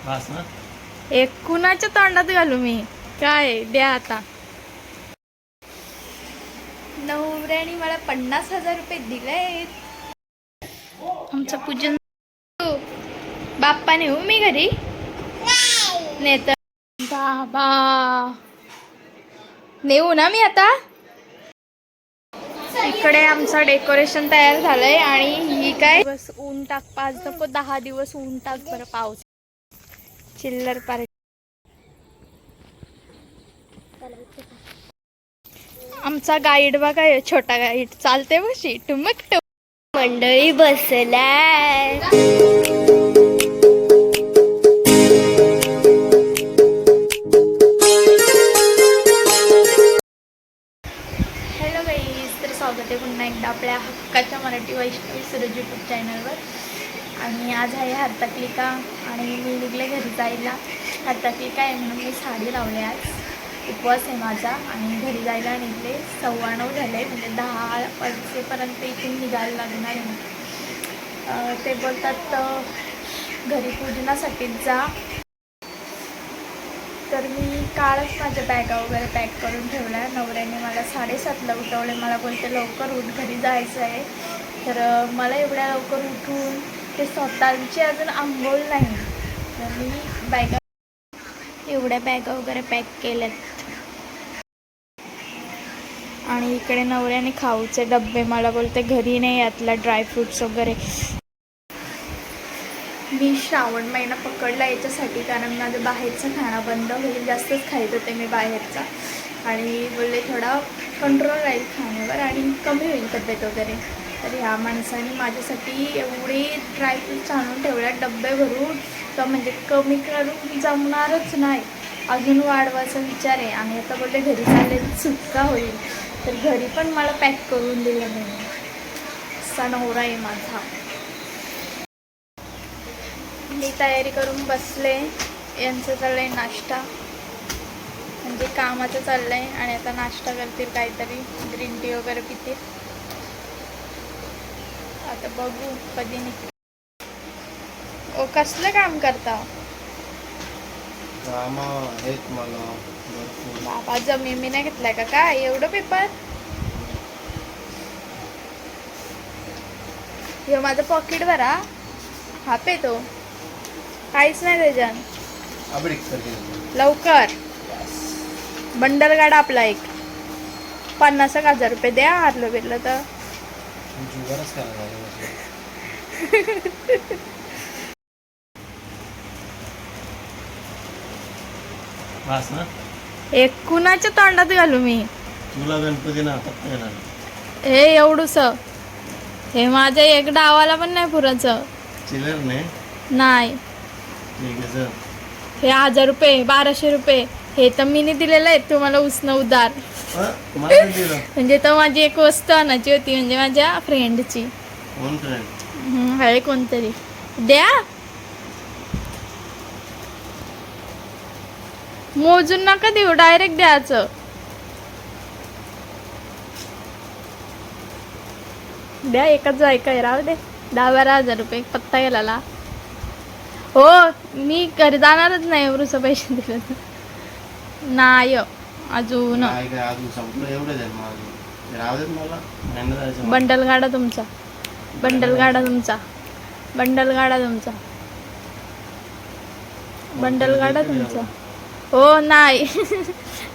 बस ना. एक कुणाच्या तोंडात घालू मी? काय द्या आता. नवऱ्याने मला 50,000 रुपये दिले. आमचं पूजन बाप्पाने. हो मी घरी नेत बाबा नेऊ ना मी आता. इकडे आमचं डेकोरेशन तयार झालंय आणि ही काय बस ऊन टाक 5 नको 10 दिवस ऊन टाक बरं पाऊस. चिल्लर पार्टी. आमचा गाईड बघा छोटा गाईड चालते बशी टुमक टुम. मंडळी बसलाय. हॅलो गाईज, तर स्वागत आहे पुन्हा एकदा आपल्या हक्काच्या मराठी वैष्णवी सूरज यूट्यूब चॅनलवर. आणि आज आहे हरतालिका आणि मी निघले घरी जायला. हरतालिका आहे म्हणून मी साडी लावले. आज उपवास आहे माझा आणि घरी जायला निघले. 9:15 झाले, म्हणजे 10 वाजेपर्यंत इथून निघायला लागणार आहे. ते बोलतात घरी पूजनासाठीच जा. तर मी कालच माझ्या बॅगा वगैरे पॅक करून ठेवल्या. नवऱ्याने मला 7:30ला उठवले. मला बोलते लवकर उठ, घरी जायचं आहे. तर मला एवढ्या लवकर उठून ते स्वतःची अजून आंघोळ नाही. तर मी एवढ्या बॅगा वगैरे पॅक केल्यात. आणि इकडे नवऱ्याने खाऊचे डब्बे. मला बोलते घरी नाही यातला ड्रायफ्रूट्स वगैरे. मी श्रावण महिना पकडला याच्यासाठी, कारण माझं बाहेरचं खाणं बंद होईल. जास्तच खायचं होते मी बाहेरचा. आणि बोलले थोडा कंट्रोल राहील खाण्यावर आणि कमी होईल तब्येत वगैरे. तर ह्या माणसाने माझ्यासाठी एवढे ड्रायफ्रूट्स आणून ठेवल्या डब्बे भरून. तर म्हणजे कमी करून जमणारच नाही, अजून वाढवायचा विचार आहे. आणि आता बोलले घरी चालले सुटका होईल. तर घरी पण मला पॅक करून दिलं नाही. असा नवरा आहे माझा. मी तयारी करून बसले. यांचं चाललंय नाश्ता, म्हणजे कामाचं चाललंय. आणि आता नाश्ता करतील काहीतरी, ग्रीन टी वगैरे पितील. आता बघू कधी निघ. ओ कसलं काम करता बाबा? जमीन मी नाही घेतलाय का काय एवढं पेपर? हे माझं पॉकेट भरा. हाप येतो, काहीच नाही त्याच्यात. लवकर बंडल गाडा आपला एक. 50,000 रुपये द्या. हारलं बिरलं तर बस ना. एक कुणाच्या तोंडात घालू मी? तुला गणपती ना हातात येणार. हे एवढूस, हे माझ्या एक डावाला पण नाही पुराचं. चिल्लर नाही. हे 1000 रुपये 1200 रुपये हे तर मीने दिलेलं आहे तुम्हाला उसनं उधार. म्हणजे तर माझी एक वस्तू आणायची होती, म्हणजे माझ्या फ्रेंडची. आहे कोणतरी, द्या. मोजून नका देऊ, डायरेक्ट द्यायचं. द्या. एकच जाय काय राहू दे. 10-12 रुपये पत्ता गेला. हो मी घरी जाणारच नाही एवढं पैसे दिले तर. नाही अजून. बंडल गाडा तुमचा, बंडल गाडा तुमचा, बंडल गाडा तुमचा, बंडल गाडा तुमचा. हो नाही.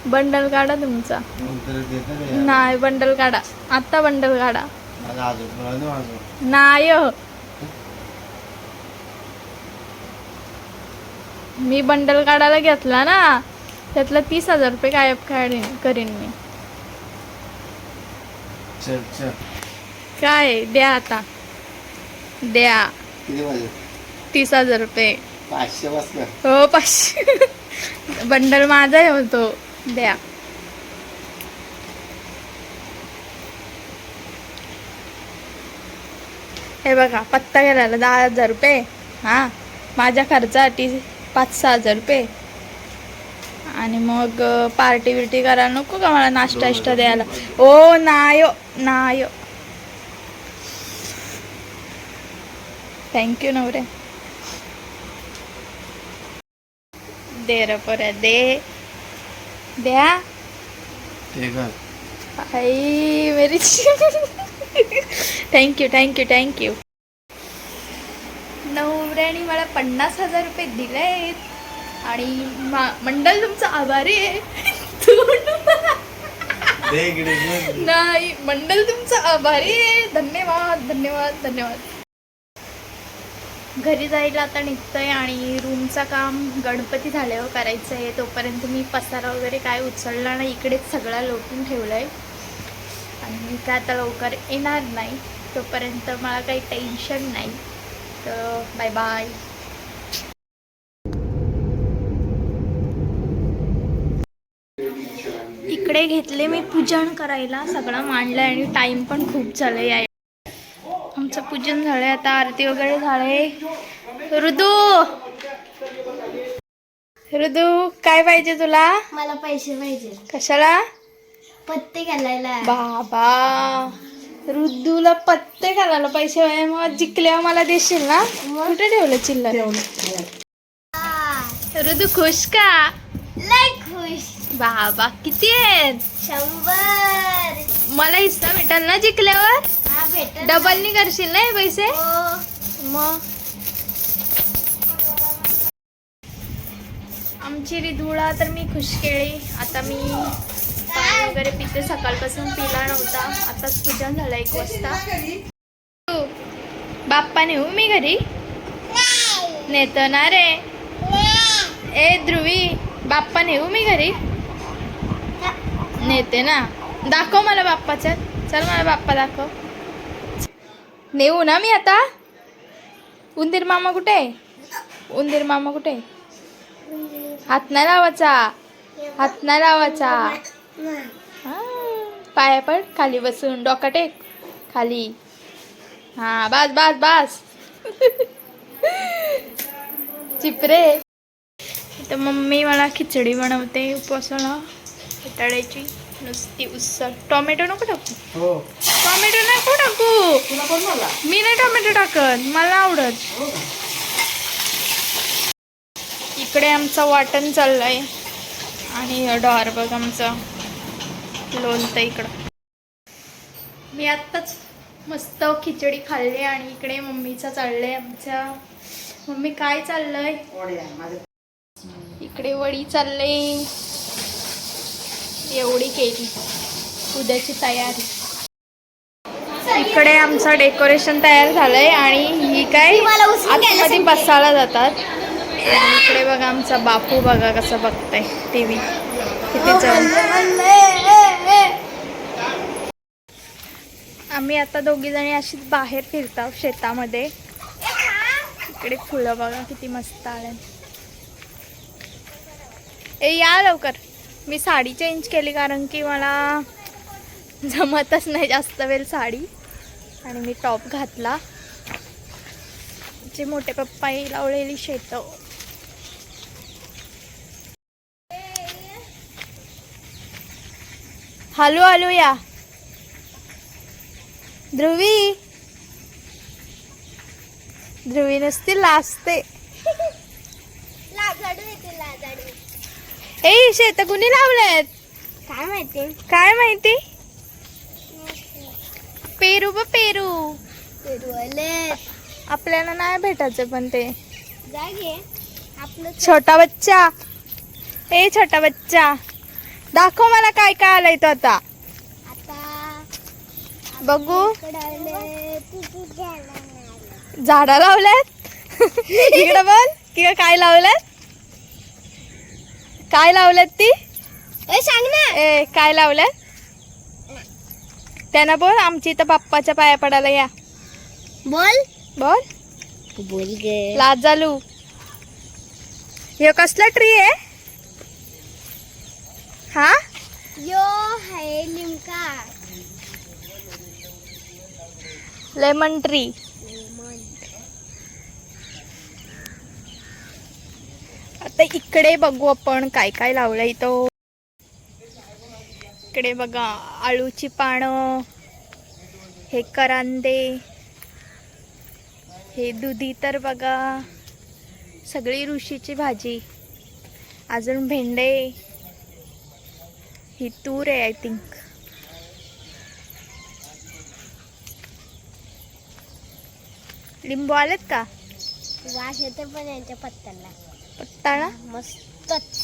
बंडल गाडा तुमचा. नाही बंडल गाडा आत्ता, बंडल गाडा. नाही मी बंडल काढायला घेतला ना, त्यातला 30,000 रुपये गायब करीन मी. काय द्या आता, द्या. 30,000 रुपये. 500 बस कर. हो 500. बंडल माझा आहे होतो, द्या. हे बघा पत्ता गेला 10,000 रुपये. हा माझ्या खर्चासाठी 5-6 रुपये. आणि मग पार्टी बिर्टी करायला नको का मला, नाश्ता द्यायला? ओ नाही नाही. थँक्यू नवरे. दे रे पोऱ्या दे. द्या. ते घाल. आई मेरी थँक्यू थँक्यू थँक्यू. नवऱ्याने मला 50,000 रुपये दिलेत आणि मंडल तुमचं आभारी आहे. दे इकडे घे. नाही मंडल तुमचं आभारी आहे. धन्यवाद धन्यवाद धन्यवाद. घरी जायला आता निघतंय आणि रूमचं काम गणपती झाल्यावर करायचं आहे. तोपर्यंत मी पसारा वगैरे काय उचलला नाही, इकडेच सगळा लोटून ठेवला आहे आणि मी काय आता लवकर येणार नाही. तोपर्यंत मला काही टेन्शन नाही. तर बाय बाय. इकडे घेतले मी पूजन करायला, सगळं मांडलं आणि टाइम पण खूप झालं आहे. आमचं पूजन झालंय, आता आरती वगैरे झाले. ऋदू काय पाहिजे तुला? मला पैसे पाहिजे. कशाला? पत्ते घालायला. बाबा ऋदूला पत्ते घालायला पैसे पाहिजे. मग जिंकल्यावर मला देशील ना? कुठे ठेवलं चिल्लर? ऋदू खुश का? लय खुश. बाबा किती आहेत? 100. मला हिस्सा भेटाल ना जिंकल्यावर? हा भेटेल. डबल नी करशील ना हे पैसे? हो. मग आमची रिधुळा तर मी खुश केली. आता मी पाणी वगैरे पिते, सकाळपासून पिला नव्हता. आताच पूजन झालं 1 वाजता. बाप्पा नेऊ मी घरी? नेतो ना रे. ए ध्रुवी बाप्पा नेऊ मी घरी? नेते ना. दाखव मला बाप्पाच्या. चल मला बाप्पा दाखव. नेऊ ना मी आता? उंदीर मामा कुठे? उंदीर मामा कुठे? हात नाही लावायचा, हात नाही लावायचा. पाया पड, खाली बसून डोका टेक खाली. हा बस बस बस. चिपरे. तर मम्मी मला खिचडी बनवते उपवासाला, बटाट्याची नुसती उसळ. टोमॅटो नको टाकू. हो. टोमॅटो नको टाकू. मी नाही टोमॅटो टाकत, मला आवडत. इकडे आमचं वाटण चाललंय आणि डॉर बघ आमचं लोणतं इकडं. मी आत्ताच मस्त खिचडी खाल्ली आणि इकडे मम्मीचं चाललंय. आमच्या मम्मी काय चाललंय? इकडे वडी चाललंय. एवढी केली, उद्याची तयारी. इकडे आमचं डेकोरेशन तयार झालंय आणि ही काय आतमध्ये बसायला जातात. आणि इकडे बघा आमचा बापू बघा कसं बघताय टीव्ही. किती जण. आम्ही आता दोघी जणी अशीच बाहेर फिरतो शेतामध्ये. इकडे फुलं बघा किती मस्त आले. ए या लवकर. मी साडी चेंज केली कारण की मला जमतच नाही जास्त वेळ साडी, आणि मी टॉप घातला. जे मोठे पप्पाई लावलेली शेत. हॅलो हॅलो या ध्रुवी. ध्रुवी नुसती लाजते. ए शेत कुणी लावलेत काय माहिती? काय माहिती? पेरू ब पेरू. आपल्याला नाही भेटायचं पण ते. जागे आपलं छोटा बच्चा. ए छोटा बच्चा दाखव मला काय काय आलंय तो आता. आता बघू. कडले झाडा लावल्यात. इकडे बोल की काय लावल्यात. काय लावल्यात ती? सांग ना. ए काय लावल्यात त्यांना बोल. आमची इथं बाप्पाच्या पाया पडायला या. बोल बोल बोल गे. लाजालू. हे कसला ट्री आहे हा? यो है लिमका. Lemon tree. आता इकडे बघू आपण काय काय लावलंय इथं. इकडे बघा आळूची पानं, हे करांदे, हे दुधी तर बघा सगळी ऋषीची भाजी. अजून भेंडे, ही तूर आहे आय थिंक. लिंबू आलेत का? वास येते पण यांच्या पत्त्याला. पत्ताळा मस्तच.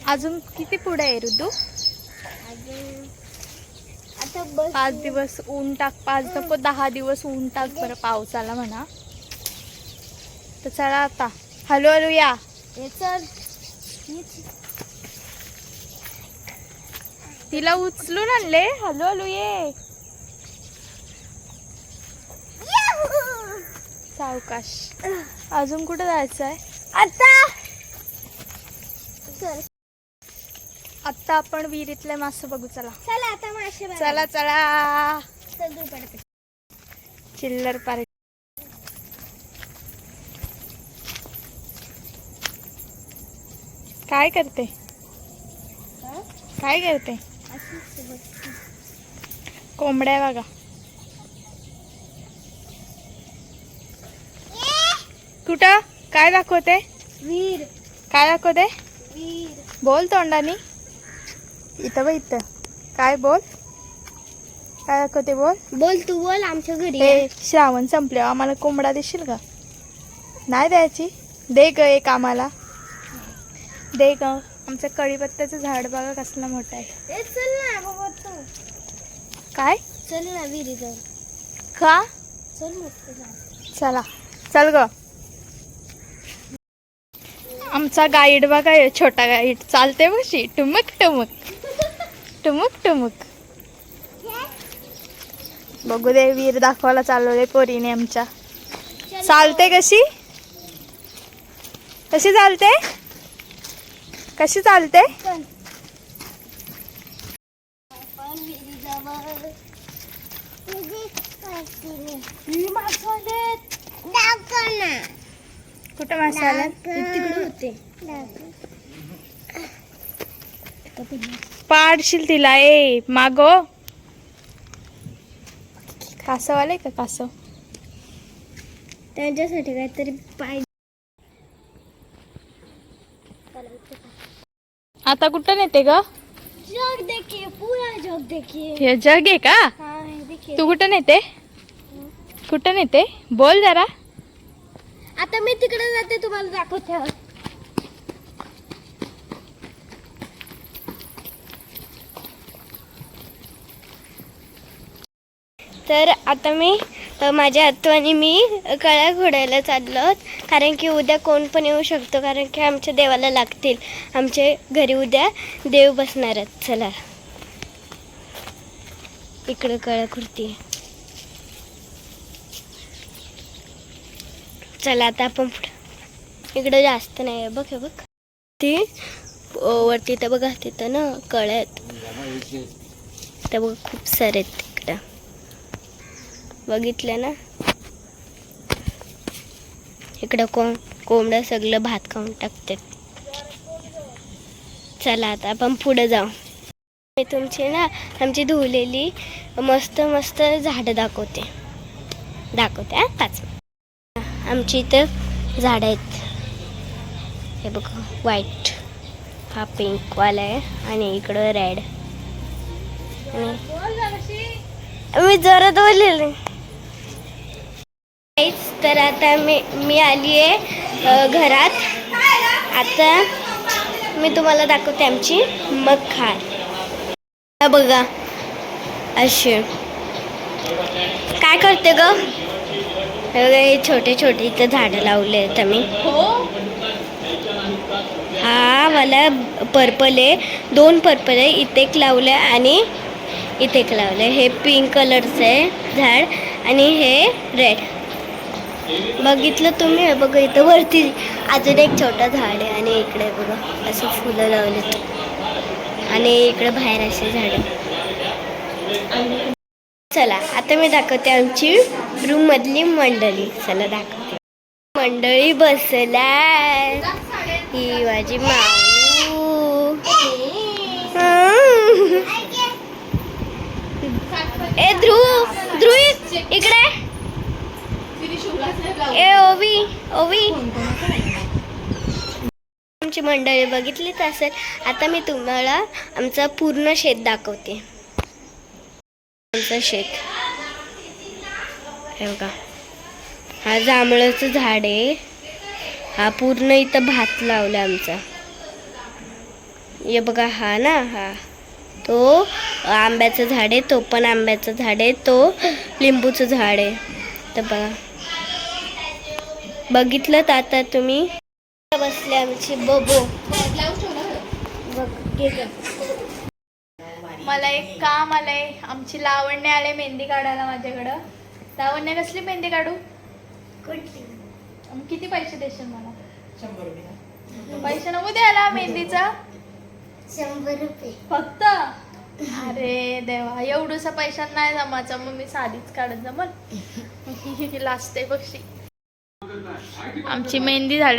अजून किती पुढे आहे ऋतू? अजून आता बस 5 दिवस ऊन टाक. 5 नको 10 दिवस ऊन टाक बरं पावसाला म्हणा. तर चला आता हळू हळू या. हे चल. तिला उचलून आणले. हळू हळू ये. सावकाश. अजून कुठे जायचं आहे आता? चल आता आपण विहिरीतले मासे बघू. चला चला आता मासे बघा. चला चला. चल दूर पडते. चिल्लर पार्टी. काय करते? काय करते? कोंबड्या बघा. कुठं काय दाखवते? वीर काय दाखवते? वीर. बोल तोंडानी. इथं बघ इथं. काय बोल? काय दाखवते बोल? बोल तू बोल. आमच्या घरी हे श्रावण संपल्यावर आम्हाला कोंबडा देशील का? नाही द्यायची. दे ग एक आम्हाला. दे ग. आमचं कढीपत्त्याचं झाड बघा कसलं मोठं आहे. ए, चल ना बाबा तू. काय? चल ना विहिरी जाऊ. का? चल मस्त झालं. चला चल ग. आमचा गाईड बघा हे छोटा गाईड चालते बशी टुमुक टुमुक टुमुक टुमुक. बघू दे वीर दाखवायला चालवले पोरीने आमच्या. चालते कशी? कशी चालते? कशी चालते? चल. आपण विहिरी जवळ. दाखव ना. कुठं मासे आले? तिकडे होते. पाडशील तिला. ए मागो. कासव आले का? कासव त्यांच्यासाठी काहीतरी पाहिजे. आता कुठं नेते ग? जग देखिए, पूरा जग देखिए. हे जग आहे का? हाँ हे देखिए. तू कुठं नेते? कुठं नेते? बोल जरा. आता मी तिकडे जाते तुम्हाला दाखवते. तर आता मी माझ्या आत्वानी मी कळ्या घोडायला चाललो. कारण की उद्या कोण पण येऊ शकतो. कारण की आमच्या देवाला लागतील. आमच्या घरी उद्या देव बसणार आहेत. चला इकडं कळ्या खुर्ती. चला आता आपण पुढं. इकडं जास्त नाही आहे. बघ हे बघ ती वरती तर बघा तिथं ना कळ्या आहेत. त्या बघ खूप सारे आहेत तिकडं. बघितलं ना. इकडं कोंबड्या सगळं भात खाऊन टाकतात. चला आता आपण पुढे जाऊ. मी तुमची ना आमची धुवलेली मस्त मस्त झाडं दाखवते हा 5. आमची इथं झाडं आहेत. हे बघा व्हाईट. हा पिंकवाला आहे आणि इकडं रेड. मी जोरात बोललेले. तर आता मी आली आहे घरात. आता मी तुम्हाला दाखवते आमची मखार. बघा अशी काय करते ग. हे छोटे छोटे इथं झाडं लावले आहेत आम्ही. हा मला पर्पल आहे. 2 पर्पल आहे. इथे एक लावलं आणि इथे एक लावलं. हे पिंक कलरचं आहे झाड आणि हे रेड. बघितलं तुम्ही? हे बघा इथं वरती अजून एक छोटं झाड आहे आणि इकडे बघा असं फुलं लावलेत आणि इकडे बाहेर असे झाडं. चला आता मी दाखवते आमची रूम मधली मंडळी. चला दाखवते. मंडळी बसला. ही माझी माऊ. ए ध्रुव इकडे. ए ओवी आमची मंडळी बघितलीच असेल. आता मी तुम्हाला आमचं पूर्ण शेत दाखवते. आमचं शेत हे बघा, हा जांभळाचं झाड आहे. हा पूर्ण इथं भात लावला आमचा. हे बघा हा ना, हा तो आंब्याचं झाड आहे. तो पण आंब्याचं झाड आहे. तो लिंबूचं झाड आहे. तर बघा, बघितलं तर आता तुम्ही. बसले आमची बबो. मला एक काम आलंय. आमची लावण्य आले मेहंदी काढायला माझ्याकडं. लावण्य कसली मेहंदी काढू? किती पैसे देशील मला? 100 रुपये. पैसे नको द्यायला मेहंदीचा? 100 रुपये फक्त? अरे देवा, एवढूसा पैशात नाही जमायचं. मग मी साधीच काढत जमल. लास्ट आहे बक्षी. आमची मेहंदी झाली.